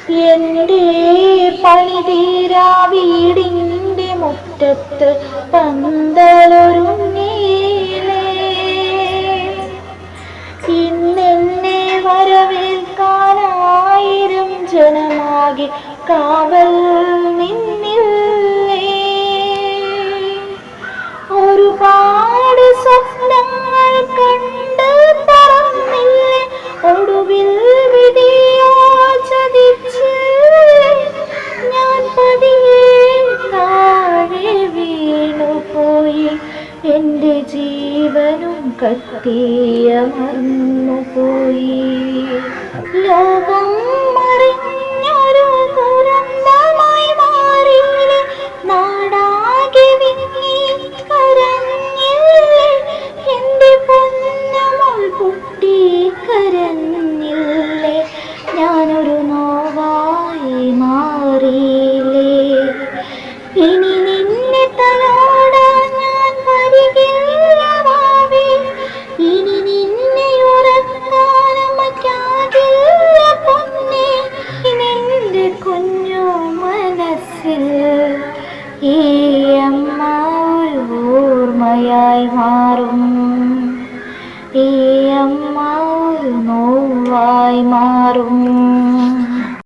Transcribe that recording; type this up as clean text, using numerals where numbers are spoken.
എന്റെ പണിതീരാ വീടിൻ്റെ മുറ്റത്ത് പന്തലൊരുങ്ങീലേ. ഇന്നെന്നെ വരവേൽക്കാനായിരം ജനമാകെ കാവൽ നിന്നില്ലേ. ഒരുപാട് സ്വപ്നങ്ങൾ കണ്ട് പറന്നില്ലേ, ഒടുവിൽ വിധിയോ ചതിച്ചില്ലേ. ഞാൻ പതിയെ താഴെ വീണുപോയി, എൻ്റെ ജീവനും കത്തിയമർന്നുപോയി. ലോകം മറിഞ്ഞൊരു ദുരന്തമായി മാറിയില്ലേ, നാടാകെ വിങ്ങി കരഞ്ഞില്ലേ. എൻ്റെ പൊന്നുമോൾ പൊട്ടി കരഞ്ഞില്ലേ, ഞാനൊരു നോവായി മാറിയില്ലേ. ഇനി നിന്നെ തലോടാൻ ഞാൻ വരികില്ല വാവേ, ഇനി നിന്നെ ഉറക്കാനമ്മയ്ക്കാകില്ല പൊന്നേ. നിന്റെ കുഞ്ഞു മനസ്സിൽ ഈ അമ്മ ഒരു ഓർമ്മയായി മാറും, ഈ അമ്മ ഒരു നോവായി മാറും.